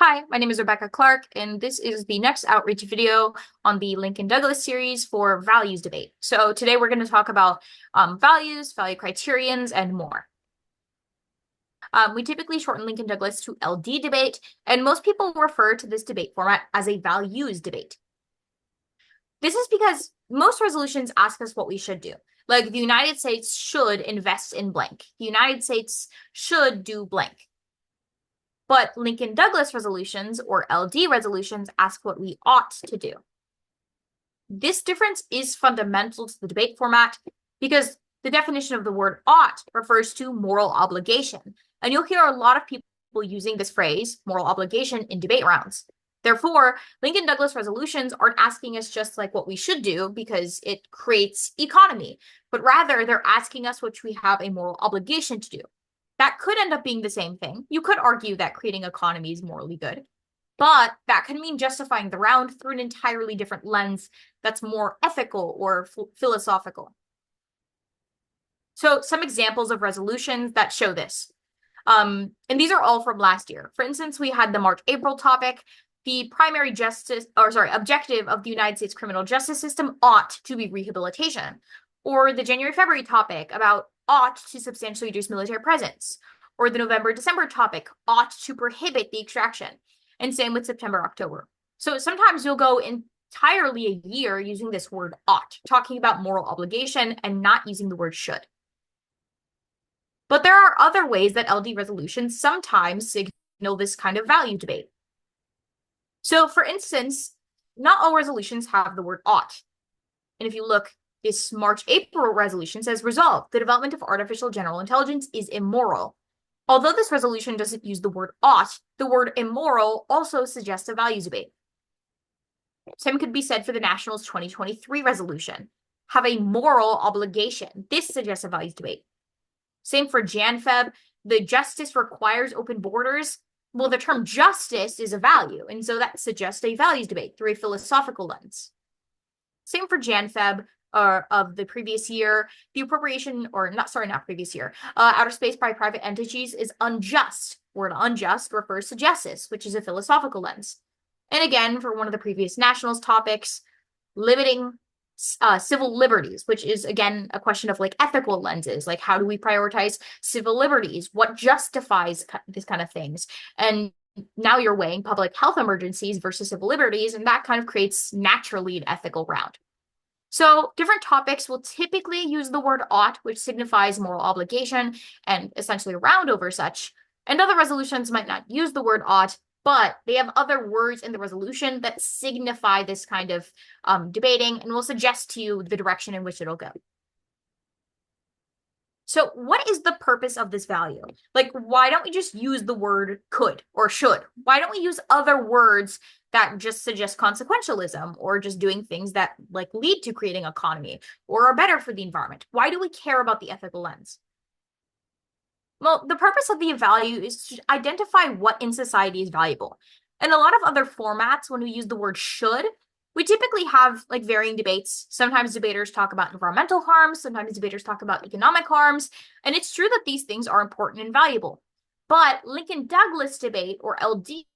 Hi, my name is Rebecca Clark, and this is the next outreach video on the Lincoln Douglas series for values debate. So today we're going to talk about values, value criterions, and more. We typically shorten Lincoln Douglas to LD debate, and most people refer to this debate format as a values debate. This is because most resolutions ask us what we should do. Like the United States should invest in blank. The United States should do blank. But Lincoln Douglas resolutions, or LD resolutions, ask what we ought to do. This difference is fundamental to the debate format because the definition of the word ought refers to moral obligation. And you'll hear a lot of people using this phrase, moral obligation, in debate rounds. Therefore, Lincoln Douglas resolutions aren't asking us just like what we should do because it creates economy, but rather they're asking us what we have a moral obligation to do. That could end up being the same thing. You could argue that creating economy is morally good, but that could mean justifying the round through an entirely different lens that's more ethical or philosophical. So some examples of resolutions that show this. And these are all from last year. For instance, we had the March-April topic. The primary objective of the United States criminal justice system ought to be rehabilitation. Or the January-February topic about ought to substantially reduce military presence, or the November-December topic, ought to prohibit the extraction, and same with September-October. So sometimes you'll go entirely a year using this word ought, talking about moral obligation and not using the word should. But there are other ways that LD resolutions sometimes signal this kind of value debate. So for instance, not all resolutions have the word ought. And if you look, this March-April resolution says, resolve, the development of artificial general intelligence is immoral. Although this resolution doesn't use the word ought, the word immoral also suggests a values debate. Same could be said for the Nationals 2023 resolution. Have a moral obligation. This suggests a values debate. Same for Jan-Feb. The justice requires open borders. Well, the term justice is a value, and so that suggests a values debate through a philosophical lens. Same for Jan-Feb. Of the previous year, the appropriation, or not previous year, outer space by private entities is unjust. Word unjust refers to justice, which is a philosophical lens. And again, for one of the previous nationals topics, limiting civil liberties, which is again a question of like ethical lenses, like how do we prioritize civil liberties? What justifies this kind of things? And now you're weighing public health emergencies versus civil liberties, and that kind of creates naturally an ethical round. So different topics will typically use the word ought, which signifies moral obligation and essentially a round over such. And other resolutions might not use the word ought, but they have other words in the resolution that signify this kind of debating and will suggest to you the direction in which it'll go. So what is the purpose of this value? Like, why don't we just use the word could or should? Why don't we use other words that just suggest consequentialism or just doing things that like lead to creating economy or are better for the environment? Why do we care about the ethical lens? Well, the purpose of the value is to identify what in society is valuable. In a lot of other formats, when we use the word should, we typically have like varying debates. Sometimes debaters talk about environmental harms, sometimes debaters talk about economic harms, and it's true that these things are important and valuable. But Lincoln Douglas debate, or LD,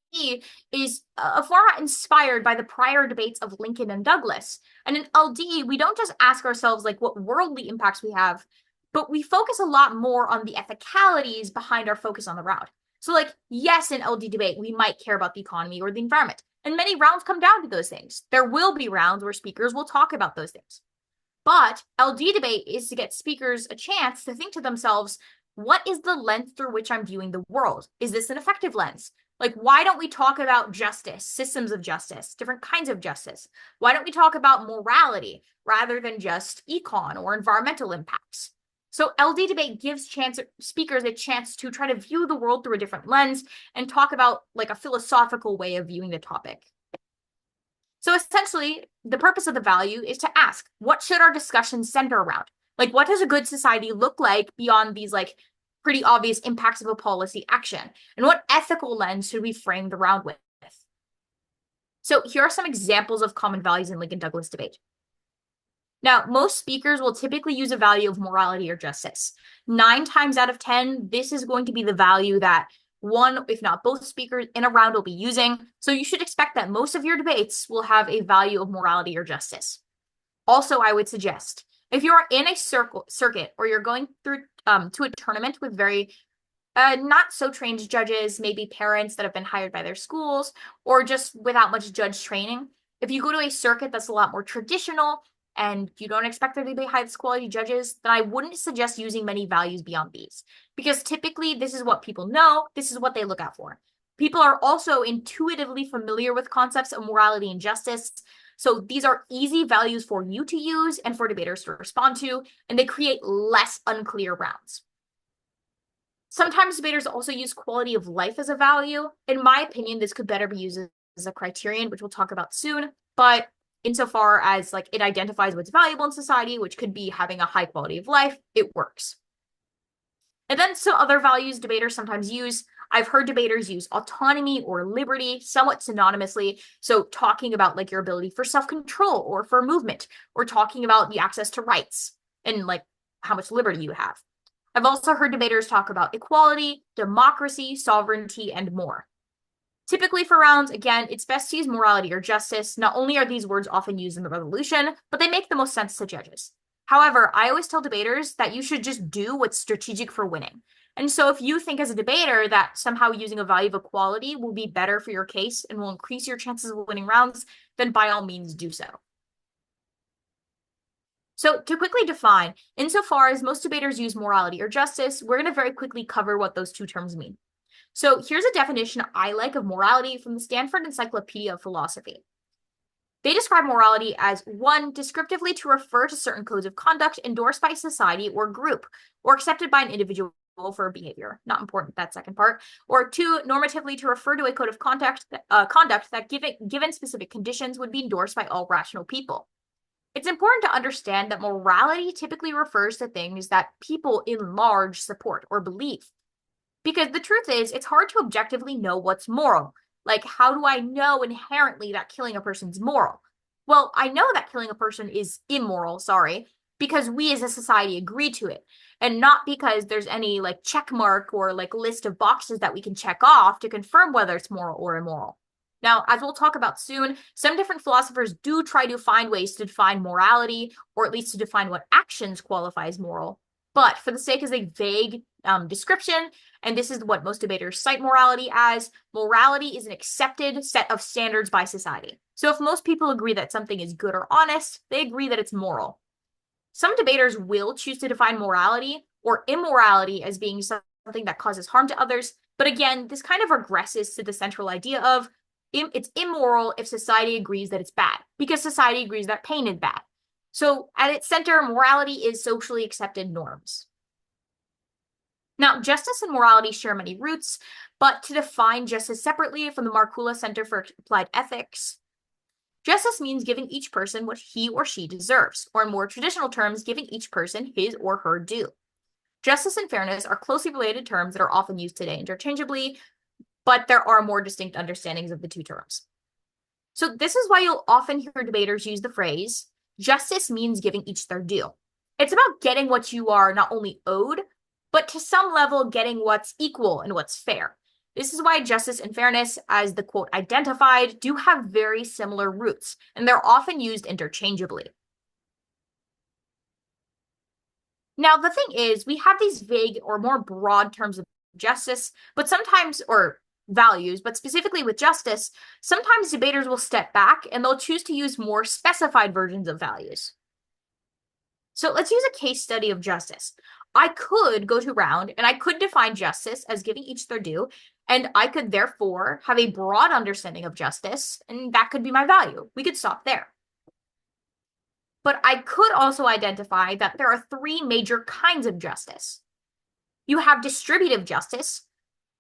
is a format inspired by the prior debates of Lincoln and Douglas. And in LD, we don't just ask ourselves like what worldly impacts we have, but we focus a lot more on the ethicalities behind our focus on the round. So like, yes, in LD debate, we might care about the economy or the environment. And many rounds come down to those things. There will be rounds where speakers will talk about those things. But LD debate is to get speakers a chance to think to themselves, what is the lens through which I'm viewing the world? Is this an effective lens? Like, why don't we talk about justice, systems of justice, different kinds of justice? Why don't we talk about morality rather than just econ or environmental impacts? So LD debate gives speakers a chance to try to view the world through a different lens and talk about like a philosophical way of viewing the topic. So essentially, the purpose of the value is to ask, what should our discussions center around? Like, what does a good society look like beyond these like pretty obvious impacts of a policy action? And what ethical lens should we frame the round with? So here are some examples of common values in Lincoln Douglas debate. Now, most speakers will typically use a value of morality or justice. 9 times out of 10, this is going to be the value that one, if not both speakers in a round will be using. So you should expect that most of your debates will have a value of morality or justice. Also, I would suggest if you are in a circuit or you're going through to a tournament with very not so trained judges, maybe parents that have been hired by their schools, or just without much judge training, if you go to a circuit that's a lot more traditional and you don't expect there to be highest quality judges, then I wouldn't suggest using many values beyond these. Because typically, this is what people know, this is what they look out for. People are also intuitively familiar with concepts of morality and justice. So these are easy values for you to use and for debaters to respond to, and they create less unclear rounds. Sometimes debaters also use quality of life as a value. In my opinion, this could better be used as a criterion, which we'll talk about soon. But insofar as like it identifies what's valuable in society, which could be having a high quality of life, it works. And then some other values debaters sometimes use. I've heard debaters use autonomy or liberty somewhat synonymously. So talking about like your ability for self-control or for movement, or talking about the access to rights and like how much liberty you have. I've also heard debaters talk about equality, democracy, sovereignty, and more. Typically for rounds, again, it's best to use morality or justice. Not only are these words often used in the resolution, but they make the most sense to judges. However, I always tell debaters that you should just do what's strategic for winning. And so if you think as a debater that somehow using a value of equality will be better for your case and will increase your chances of winning rounds, then by all means do so. So to quickly define, insofar as most debaters use morality or justice, we're going to very quickly cover what those two terms mean. So here's a definition I like of morality from the Stanford Encyclopedia of Philosophy. They describe morality as one, descriptively to refer to certain codes of conduct endorsed by society or group, or accepted by an individual for behavior. Not important, that second part. Or two, normatively to refer to a code of conduct that given specific conditions would be endorsed by all rational people. It's important to understand that morality typically refers to things that people in large support or believe. Because the truth is, it's hard to objectively know what's moral. Like, how do I know inherently that killing a person's moral? Well, I know that killing a person is immoral, because we as a society agree to it. And not because there's any like check mark or like list of boxes that we can check off to confirm whether it's moral or immoral. Now, as we'll talk about soon, some different philosophers do try to find ways to define morality, or at least to define what actions qualify as moral. But for the sake of a vague description, and this is what most debaters cite morality as, morality is an accepted set of standards by society. So if most people agree that something is good or honest, they agree that it's moral. Some debaters will choose to define morality or immorality as being something that causes harm to others. But again, this kind of regresses to the central idea of it's immoral if society agrees that it's bad, because society agrees that pain is bad. So at its center, morality is socially accepted norms. Now, justice and morality share many roots, but to define justice separately from the Markula Center for Applied Ethics, justice means giving each person what he or she deserves, or in more traditional terms, giving each person his or her due. Justice and fairness are closely related terms that are often used today interchangeably, but there are more distinct understandings of the two terms. So this is why you'll often hear debaters use the phrase, justice means giving each their due. It's about getting what you are not only owed, but to some level getting what's equal and what's fair. This is why justice and fairness, as the quote identified, do have very similar roots, and they're often used interchangeably. Now, the thing is, we have these vague or more broad terms of justice, but sometimes, or values, but specifically with justice, sometimes debaters will step back and they'll choose to use more specified versions of values. So let's use a case study of justice. I could go to round and I could define justice as giving each their due, and I could therefore have a broad understanding of justice, and that could be my value. We could stop there. But I could also identify that there are three major kinds of justice. You have distributive justice,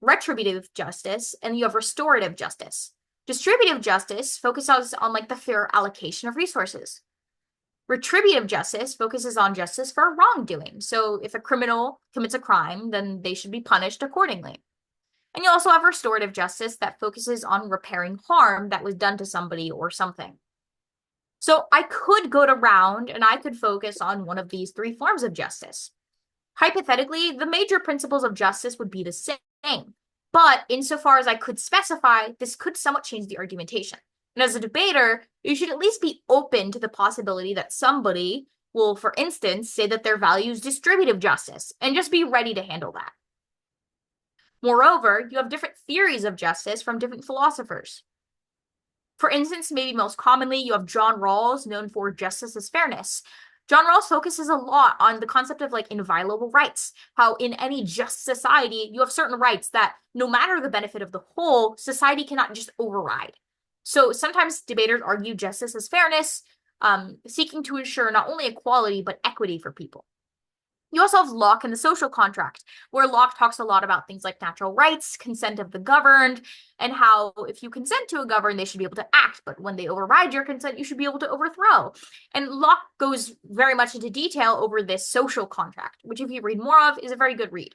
retributive justice, and you have restorative justice. Distributive justice focuses on like the fair allocation of resources. Retributive justice focuses on justice for wrongdoing. So if a criminal commits a crime, then they should be punished accordingly. And you also have restorative justice that focuses on repairing harm that was done to somebody or something. So I could go to round and I could focus on one of these three forms of justice. Hypothetically, the major principles of justice would be the same. But insofar as I could specify, this could somewhat change the argumentation. And as a debater, you should at least be open to the possibility that somebody will, for instance, say that their value is distributive justice, and just be ready to handle that. Moreover, you have different theories of justice from different philosophers. For instance, maybe most commonly, you have John Rawls, known for justice as fairness. John Rawls focuses a lot on the concept of like inviolable rights, how in any just society, you have certain rights that no matter the benefit of the whole, society cannot just override. So sometimes debaters argue justice as fairness, seeking to ensure not only equality, but equity for people. You also have Locke and the social contract, where Locke talks a lot about things like natural rights, consent of the governed, and how if you consent to a governed, they should be able to act, but when they override your consent, you should be able to overthrow. And Locke goes very much into detail over this social contract, which if you read more of, is a very good read.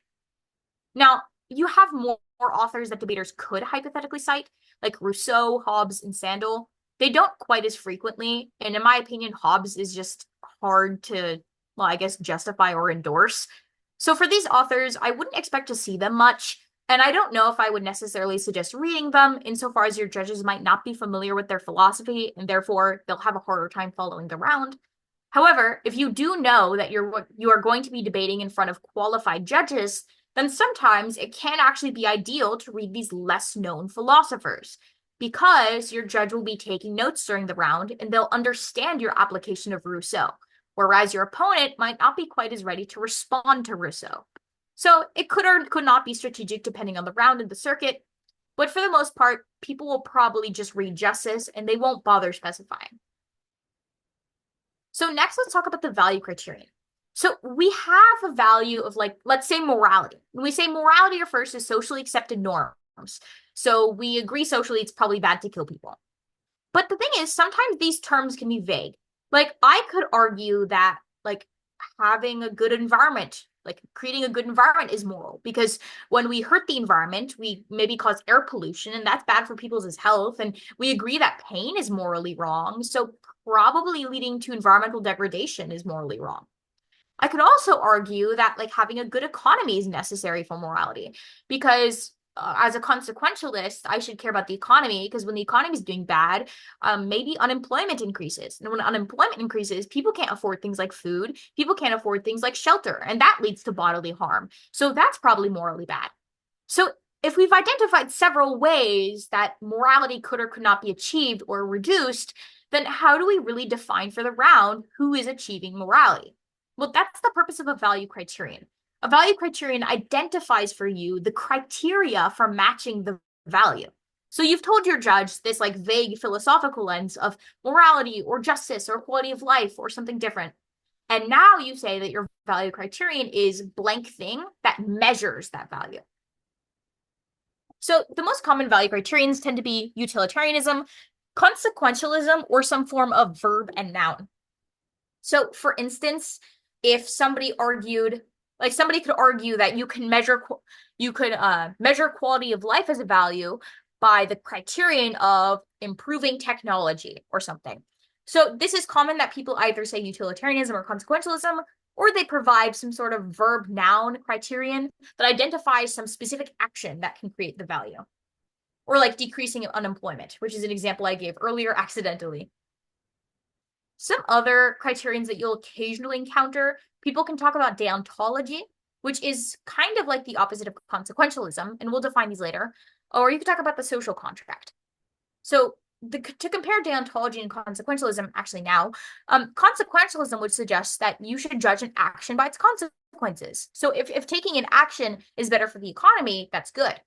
Now, you have more authors that debaters could hypothetically cite, like Rousseau, Hobbes, and Sandel. They don't quite as frequently, and in my opinion, Hobbes is just hard to, well, I guess, justify or endorse. So for these authors, I wouldn't expect to see them much, and I don't know if I would necessarily suggest reading them, insofar as your judges might not be familiar with their philosophy, and therefore they'll have a harder time following the round. However, if you do know that you are going to be debating in front of qualified judges, then sometimes it can actually be ideal to read these less known philosophers, because your judge will be taking notes during the round and they'll understand your application of Rousseau, whereas your opponent might not be quite as ready to respond to Rousseau. So it could or could not be strategic depending on the round and the circuit, but for the most part, people will probably just read justice and they won't bother specifying. So next, let's talk about the value criterion. So we have a value of, like, let's say morality. When we say morality refers to socially accepted norms. So we agree socially it's probably bad to kill people. But the thing is, sometimes these terms can be vague. Like, I could argue that, like, having a good environment, like creating a good environment is moral, because when we hurt the environment, we maybe cause air pollution, and that's bad for people's health. And we agree that pain is morally wrong. So probably leading to environmental degradation is morally wrong. I could also argue that like having a good economy is necessary for morality, because as a consequentialist, I should care about the economy, because when the economy is doing bad, maybe unemployment increases. And when unemployment increases, people can't afford things like food, people can't afford things like shelter, and that leads to bodily harm. So that's probably morally bad. So if we've identified several ways that morality could or could not be achieved or reduced, then how do we really define for the round who is achieving morality? Well, that's the purpose of a value criterion. A value criterion identifies for you the criteria for matching the value. So you've told your judge this like vague philosophical lens of morality or justice or quality of life or something different. And now you say that your value criterion is blank thing that measures that value. So the most common value criterions tend to be utilitarianism, consequentialism, or some form of verb and noun. So for instance, if somebody argued, like somebody could argue that you can measure quality of life as a value by the criterion of improving technology or something. So this is common that people either say utilitarianism or consequentialism, or they provide some sort of verb noun criterion that identifies some specific action that can create the value. Or like decreasing unemployment, which is an example I gave earlier accidentally. Some other criterions that you'll occasionally encounter, people can talk about deontology, which is kind of like the opposite of consequentialism, and we'll define these later. Or you could talk about the social contract. So to compare deontology and consequentialism, actually now, consequentialism would suggest that you should judge an action by its consequences. So if taking an action is better for the economy, that's good.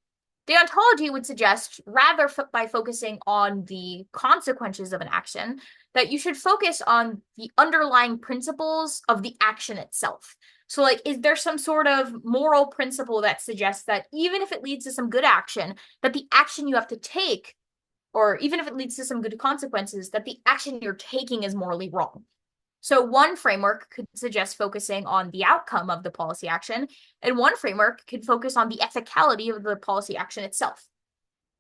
Deontology would suggest, rather by focusing on the consequences of an action, that you should focus on the underlying principles of the action itself. So like, is there some sort of moral principle that suggests that even if it leads to some good action, that the action you have to take, or even if it leads to some good consequences, that the action you're taking is morally wrong? So one framework could suggest focusing on the outcome of the policy action, and one framework could focus on the ethicality of the policy action itself.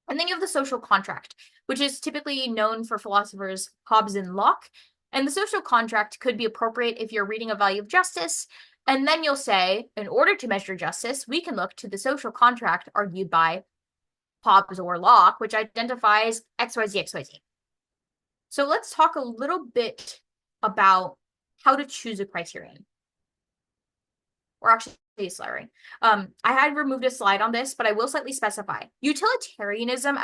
And then you have the social contract, which is typically known for philosophers Hobbes and Locke. And the social contract could be appropriate if you're reading a value of justice. And then you'll say, in order to measure justice, we can look to the social contract argued by Hobbes or Locke, which identifies XYZ, XYZ. So let's talk a little bit about how to choose a criterion. Or actually, sorry. I had removed a slide on this, but I will slightly specify. Utilitarianism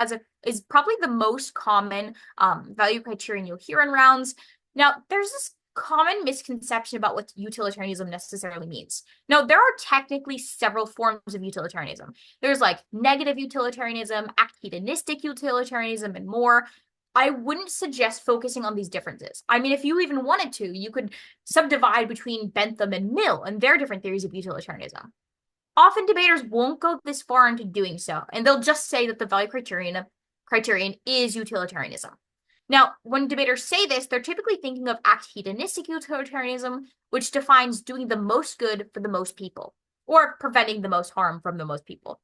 is probably the most common value criterion you'll hear in rounds. Now, there's this common misconception about what utilitarianism necessarily means. Now, there are technically several forms of utilitarianism. There's like negative utilitarianism, hedonistic utilitarianism, and more. I wouldn't suggest focusing on these differences. I mean, if you even wanted to, you could subdivide between Bentham and Mill and their different theories of utilitarianism. Often debaters won't go this far into doing so, and they'll just say that the value criterion is utilitarianism. Now, when debaters say this, they're typically thinking of hedonistic utilitarianism, which defines doing the most good for the most people, or preventing the most harm from the most people.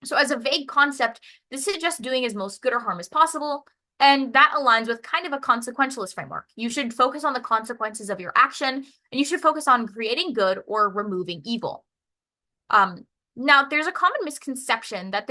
So as a vague concept, this is just doing as most good or harm as possible, and that aligns with kind of a consequentialist framework. You should focus on the consequences of your action, and you should focus on creating good or removing evil. Now, there's a common misconception that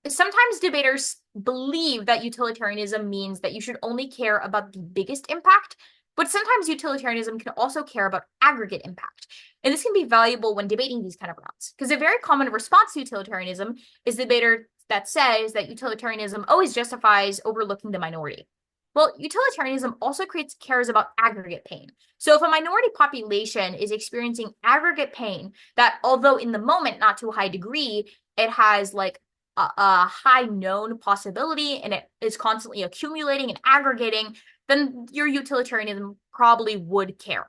sometimes debaters believe that utilitarianism means that you should only care about the biggest impact, but sometimes utilitarianism can also care about aggregate impact. And this can be valuable when debating these kind of rounds, because a very common response to utilitarianism is the debater that says that utilitarianism always justifies overlooking the minority. Well, utilitarianism also cares about aggregate pain. So if a minority population is experiencing aggregate pain that, although in the moment not to a high degree, it has like a high known possibility and it is constantly accumulating and aggregating, then your utilitarianism probably would care.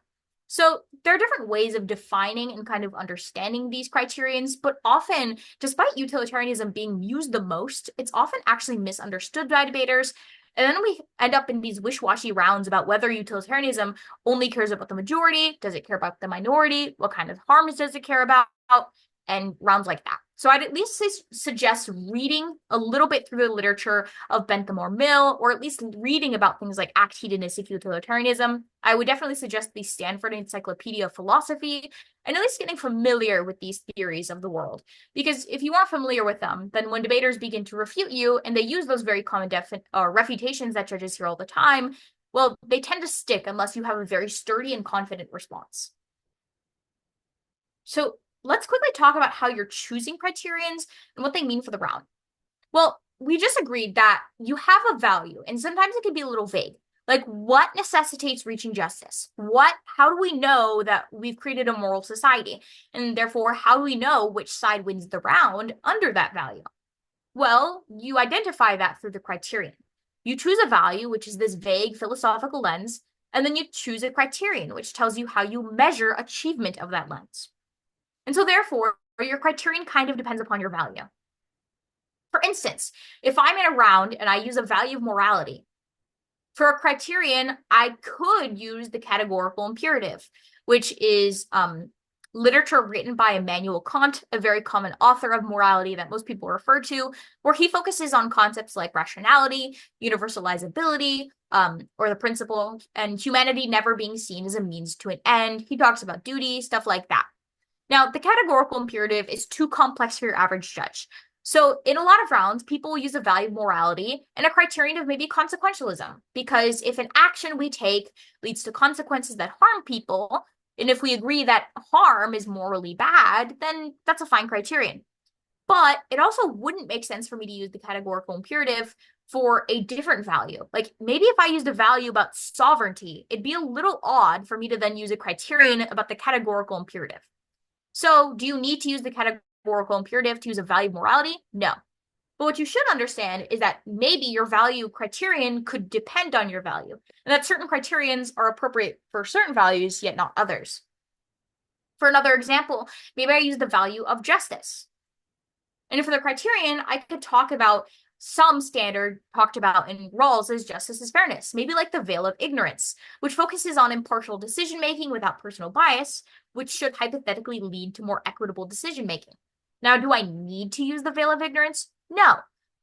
So there are different ways of defining and kind of understanding these criterions, but often, despite utilitarianism being used the most, it's often actually misunderstood by debaters. And then we end up in these wish-washy rounds about whether utilitarianism only cares about the majority, does it care about the minority, what kind of harms does it care about, and rounds like that. So I'd at least suggest reading a little bit through the literature of Bentham or Mill, or at least reading about things like hedonistic utilitarianism. I would definitely suggest the Stanford Encyclopedia of Philosophy, and at least getting familiar with these theories of the world. Because if you aren't familiar with them, then when debaters begin to refute you, and they use those very common refutations that judges hear all the time, well, they tend to stick unless you have a very sturdy and confident response. So let's quickly talk about how you're choosing criterions and what they mean for the round. Well, we just agreed that you have a value, and sometimes it can be a little vague. Like, what necessitates reaching justice? How do we know that we've created a moral society? And therefore, how do we know which side wins the round under that value? Well, you identify that through the criterion. You choose a value, which is this vague philosophical lens, and then you choose a criterion, which tells you how you measure achievement of that lens. And so therefore, your criterion kind of depends upon your value. For instance, if I'm in a round and I use a value of morality, for a criterion, I could use the categorical imperative, which is literature written by Immanuel Kant, a very common author of morality that most people refer to, where he focuses on concepts like rationality, universalizability, or the principle, and humanity never being seen as a means to an end. He talks about duty, stuff like that. Now, the categorical imperative is too complex for your average judge. So in a lot of rounds, people will use a value of morality and a criterion of maybe consequentialism, because if an action we take leads to consequences that harm people, and if we agree that harm is morally bad, then that's a fine criterion. But it also wouldn't make sense for me to use the categorical imperative for a different value. Like maybe if I used a value about sovereignty, it'd be a little odd for me to then use a criterion about the categorical imperative. So do you need to use the categorical imperative to use a value of morality? No. But what you should understand is that maybe your value criterion could depend on your value, and that certain criterions are appropriate for certain values, yet not others. For another example, maybe I use the value of justice. And for the criterion, I could talk about some standard talked about in Rawls as justice is fairness, maybe like the veil of ignorance, which focuses on impartial decision-making without personal bias, which should hypothetically lead to more equitable decision-making. Now, do I need to use the veil of ignorance? No.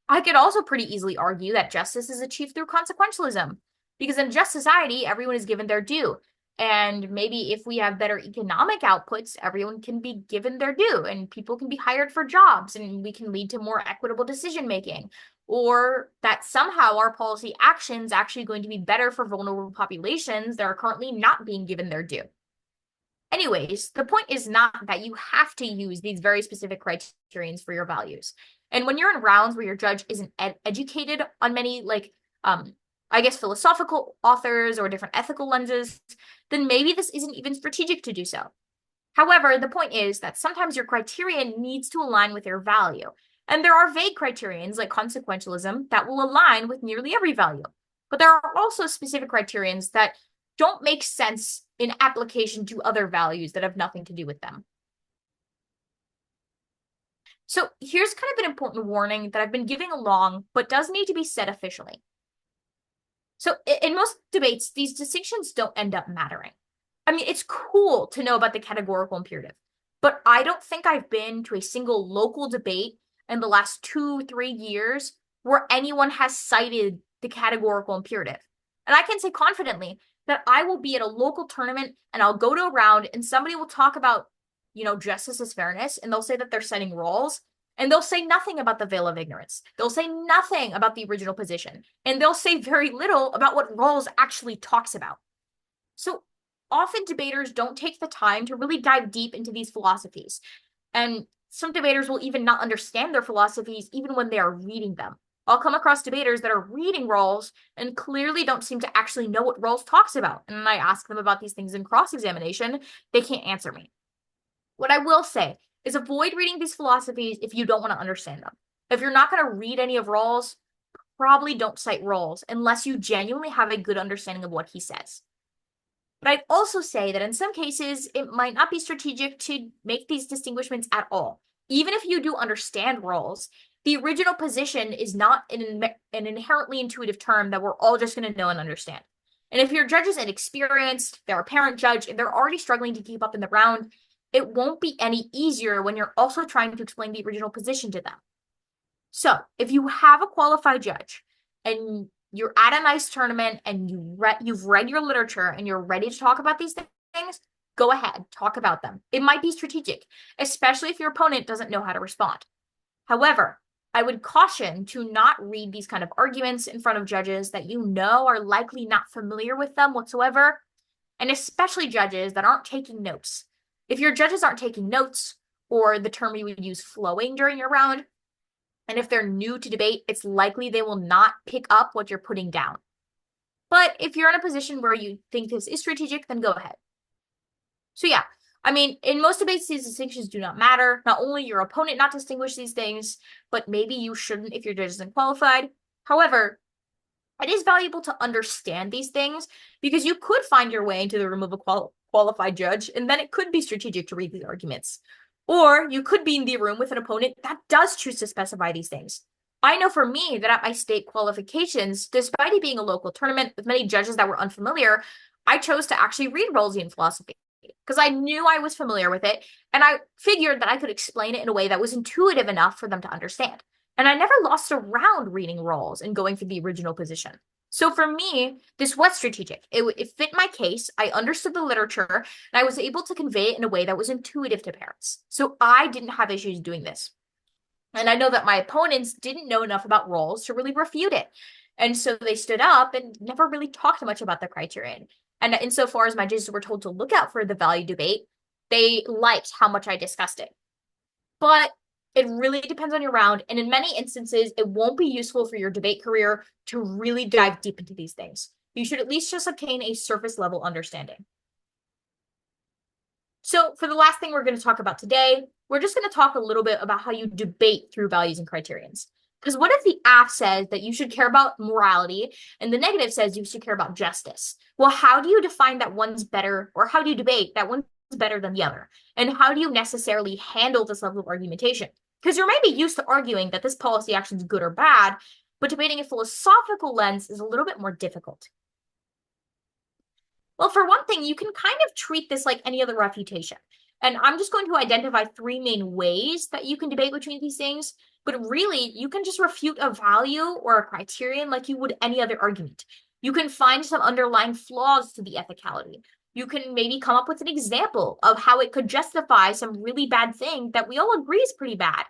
I could also pretty easily argue that justice is achieved through consequentialism, because in a just society, everyone is given their due. And maybe if we have better economic outputs, everyone can be given their due and people can be hired for jobs and we can lead to more equitable decision making. Or that somehow our policy actions actually going to be better for vulnerable populations that are currently not being given their due. Anyways, the point is not that you have to use these very specific criterions for your values. And when you're in rounds where your judge isn't educated on many, I guess, philosophical authors or different ethical lenses, then maybe this isn't even strategic to do so. However, the point is that sometimes your criterion needs to align with your value. And there are vague criterions like consequentialism that will align with nearly every value. But there are also specific criterions that don't make sense in application to other values that have nothing to do with them. So here's kind of an important warning that I've been giving along, but does need to be said officially. So in most debates, these distinctions don't end up mattering. I mean, it's cool to know about the categorical imperative, but I don't think I've been to a single local debate in the last 2-3 years where anyone has cited the categorical imperative. And I can say confidently that I will be at a local tournament and I'll go to a round and somebody will talk about, justice as fairness, and they'll say that they're setting rules. And they'll say nothing about the veil of ignorance. They'll say nothing about the original position. And they'll say very little about what Rawls actually talks about. So often debaters don't take the time to really dive deep into these philosophies. And some debaters will even not understand their philosophies even when they are reading them. I'll come across debaters that are reading Rawls and clearly don't seem to actually know what Rawls talks about. And when I ask them about these things in cross-examination, they can't answer me. What I will say is avoid reading these philosophies if you don't want to understand them. If you're not going to read any of Rawls, probably don't cite Rawls unless you genuinely have a good understanding of what he says. But I'd also say that in some cases, it might not be strategic to make these distinguishments at all. Even if you do understand Rawls, the original position is not an inherently intuitive term that we're all just going to know and understand. And if your judge is inexperienced, they're a parent judge, and they're already struggling to keep up in the round, it won't be any easier when you're also trying to explain the original position to them. So if you have a qualified judge and you're at a nice tournament and you've read your literature and you're ready to talk about these things, go ahead, talk about them. It might be strategic, especially if your opponent doesn't know how to respond. However, I would caution to not read these kind of arguments in front of judges that you know are likely not familiar with them whatsoever, and especially judges that aren't taking notes. If your judges aren't taking notes, or the term you would use flowing during your round, and if they're new to debate, it's likely they will not pick up what you're putting down. But if you're in a position where you think this is strategic, then go ahead. So yeah, I mean, in most debates, these distinctions do not matter. Not only your opponent not distinguish these things, but maybe you shouldn't if your judge isn't qualified. However, it is valuable to understand these things because you could find your way into the room of a qualified judge, and then it could be strategic to read these arguments. Or you could be in the room with an opponent that does choose to specify these things. I know for me that at my state qualifications, despite it being a local tournament with many judges that were unfamiliar, I chose to actually read Rawlsian philosophy because I knew I was familiar with it, and I figured that I could explain it in a way that was intuitive enough for them to understand. And I never lost a round reading Rawls and going for the original position. So for me, this was strategic. It fit my case. I understood the literature, and I was able to convey it in a way that was intuitive to parents. So I didn't have issues doing this. And I know that my opponents didn't know enough about Rawls to really refute it. And so they stood up and never really talked much about the criterion. And insofar as my judges were told to look out for the value debate, they liked how much I discussed it. But it really depends on your round, and in many instances, it won't be useful for your debate career to really dive deep into these things. You should at least just obtain a surface level understanding. So for the last thing we're going to talk about today, we're just going to talk a little bit about how you debate through values and criterions. Because what if the app says that you should care about morality and the negative says you should care about justice? Well, how do you define that one's better, or how do you debate that one's better than the other? And how do you necessarily handle this level of argumentation? Because you're maybe used to arguing that this policy action is good or bad, but debating a philosophical lens is a little bit more difficult. Well, for one thing, you can kind of treat this like any other refutation. And I'm just going to identify 3 main ways that you can debate between these things. But really, you can just refute a value or a criterion like you would any other argument. You can find some underlying flaws to the ethicality. You can maybe come up with an example of how it could justify some really bad thing that we all agree is pretty bad.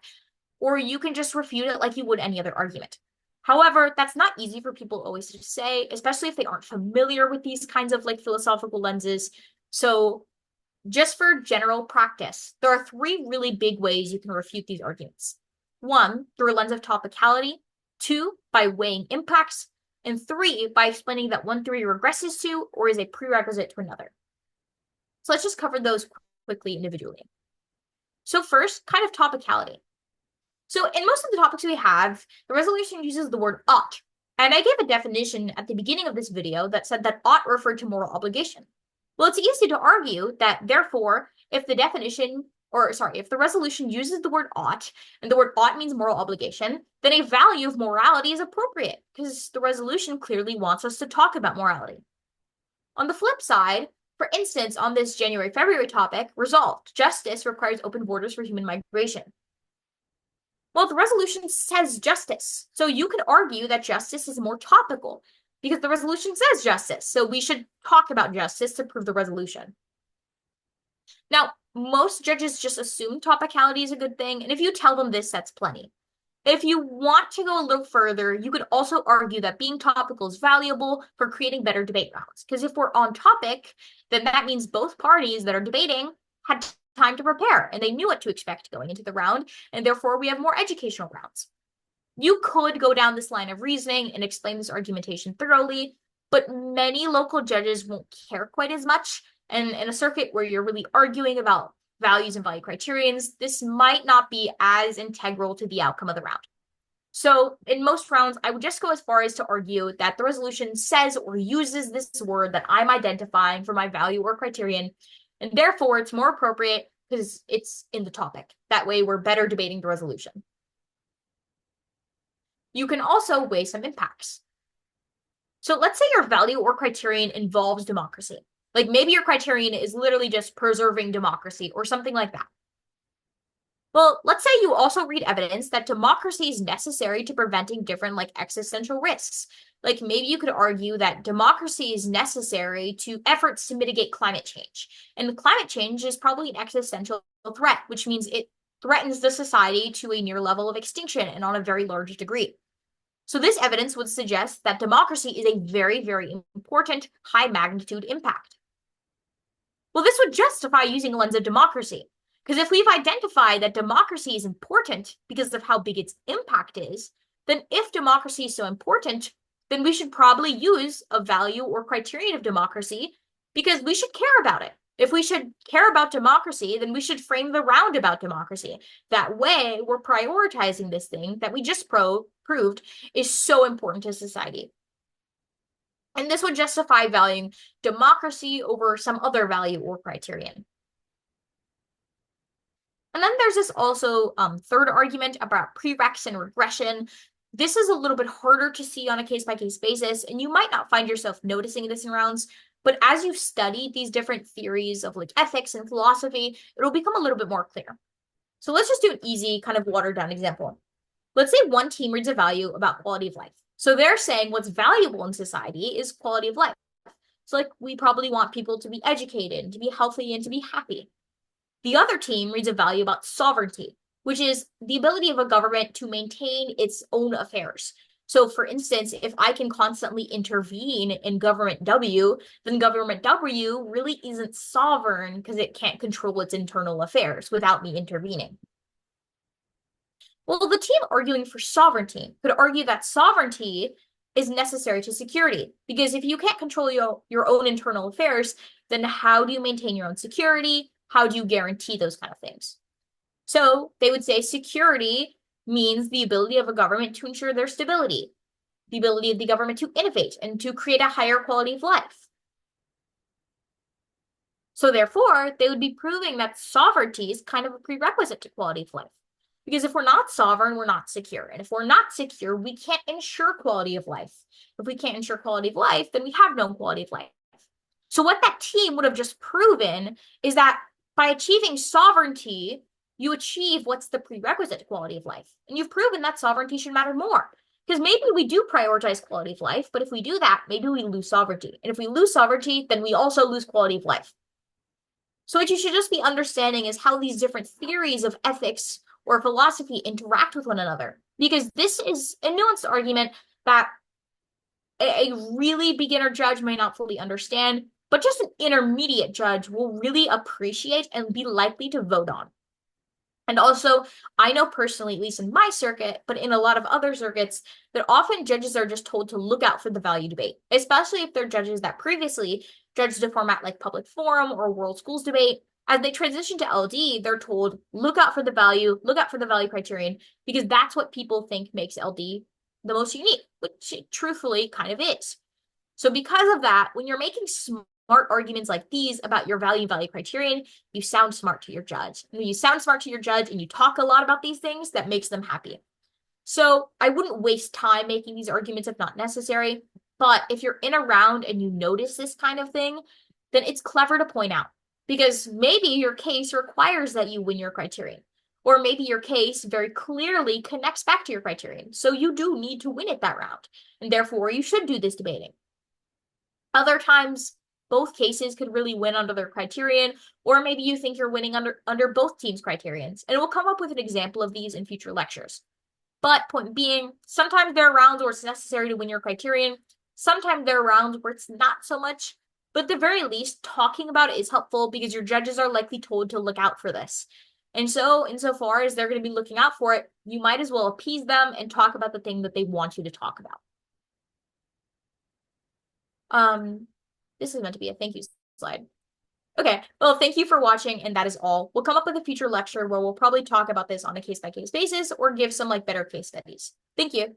Or you can just refute it like you would any other argument. However, that's not easy for people always to say, especially if they aren't familiar with these kinds of like philosophical lenses. So just for general practice, there are three really big ways you can refute these arguments. One, through a lens of topicality. Two, by weighing impacts. And three, by explaining that one theory regresses to or is a prerequisite to another. So let's just cover those quickly individually. So first, kind of topicality. So in most of the topics we have, the resolution uses the word ought. And I gave a definition at the beginning of this video that said that ought referred to moral obligation. Well, it's easy to argue that therefore, if the resolution uses the word ought, and the word ought means moral obligation, then a value of morality is appropriate, because the resolution clearly wants us to talk about morality. On the flip side, for instance, on this January-February topic, resolved, justice requires open borders for human migration. Well, the resolution says justice, so you could argue that justice is more topical, because the resolution says justice, so we should talk about justice to prove the resolution. Now, most judges just assume topicality is a good thing, and if you tell them this, that's plenty. If you want to go a little further, you could also argue that being topical is valuable for creating better debate rounds, because if we're on topic, then that means both parties that are debating had time to prepare, and they knew what to expect going into the round, and therefore we have more educational rounds. You could go down this line of reasoning and explain this argumentation thoroughly, but many local judges won't care quite as much. And in a circuit where you're really arguing about values and value criterions, this might not be as integral to the outcome of the round. So in most rounds, I would just go as far as to argue that the resolution says or uses this word that I'm identifying for my value or criterion, and therefore it's more appropriate because it's in the topic. That way we're better debating the resolution. You can also weigh some impacts. So let's say your value or criterion involves democracy. Like maybe your criterion is literally just preserving democracy or something like that. Well, let's say you also read evidence that democracy is necessary to preventing different like existential risks. Like maybe you could argue that democracy is necessary to efforts to mitigate climate change. And climate change is probably an existential threat, which means it threatens the society to a near level of extinction and on a very large degree. So this evidence would suggest that democracy is a very, very important high magnitude impact. Well, this would justify using a lens of democracy, because if we've identified that democracy is important because of how big its impact is, then if democracy is so important, then we should probably use a value or criterion of democracy because we should care about it. If we should care about democracy, then we should frame the round about democracy. That way, we're prioritizing this thing that we just proved is so important to society. And this would justify valuing democracy over some other value or criterion. And then there's this also third argument about prereqs and regression. This is a little bit harder to see on a case-by-case basis, and you might not find yourself noticing this in rounds, but as you study these different theories of like ethics and philosophy, it'll become a little bit more clear. So let's just do an easy kind of watered down example. Let's say one team reads a value about quality of life. So they're saying what's valuable in society is quality of life. So like we probably want people to be educated, and to be healthy, and to be happy. The other team reads a value about sovereignty, which is the ability of a government to maintain its own affairs. So for instance, if I can constantly intervene in government W, then government W really isn't sovereign because it can't control its internal affairs without me intervening. Well, the team arguing for sovereignty could argue that sovereignty is necessary to security, because if you can't control your own internal affairs, then how do you maintain your own security? How do you guarantee those kind of things? So they would say security means the ability of a government to ensure their stability, the ability of the government to innovate and to create a higher quality of life. So therefore, they would be proving that sovereignty is kind of a prerequisite to quality of life. Because if we're not sovereign, we're not secure. And if we're not secure, we can't ensure quality of life. If we can't ensure quality of life, then we have no quality of life. So what that team would have just proven is that by achieving sovereignty, you achieve what's the prerequisite to quality of life. And you've proven that sovereignty should matter more. Because maybe we do prioritize quality of life, but if we do that, maybe we lose sovereignty. And if we lose sovereignty, then we also lose quality of life. So what you should just be understanding is how these different theories of ethics or philosophy interact with one another. Because this is a nuanced argument that a really beginner judge may not fully understand, but just an intermediate judge will really appreciate and be likely to vote on. And also, I know personally, at least in my circuit, but in a lot of other circuits, that often judges are just told to look out for the value debate, especially if they're judges that previously judged a format like public forum or world schools debate. As they transition to LD, they're told, look out for the value, look out for the value criterion, because that's what people think makes LD the most unique, which it truthfully kind of is. So because of that, when you're making smart arguments like these about your value criterion, you sound smart to your judge. And when you sound smart to your judge and you talk a lot about these things, that makes them happy. So I wouldn't waste time making these arguments if not necessary. But if you're in a round and you notice this kind of thing, then it's clever to point out. Because maybe your case requires that you win your criterion. Or maybe your case very clearly connects back to your criterion. So you do need to win it that round. And therefore, you should do this debating. Other times, both cases could really win under their criterion, or maybe you think you're winning under both teams' criterions. And we'll come up with an example of these in future lectures. But point being, sometimes there are rounds where it's necessary to win your criterion. Sometimes there are rounds where it's not so much. But at the very least, talking about it is helpful because your judges are likely told to look out for this. And so, insofar as they're going to be looking out for it, you might as well appease them and talk about the thing that they want you to talk about. This is meant to be a thank you slide. Okay, well, thank you for watching, and that is all. We'll come up with a future lecture where we'll probably talk about this on a case-by-case basis or give some like better case studies. Thank you.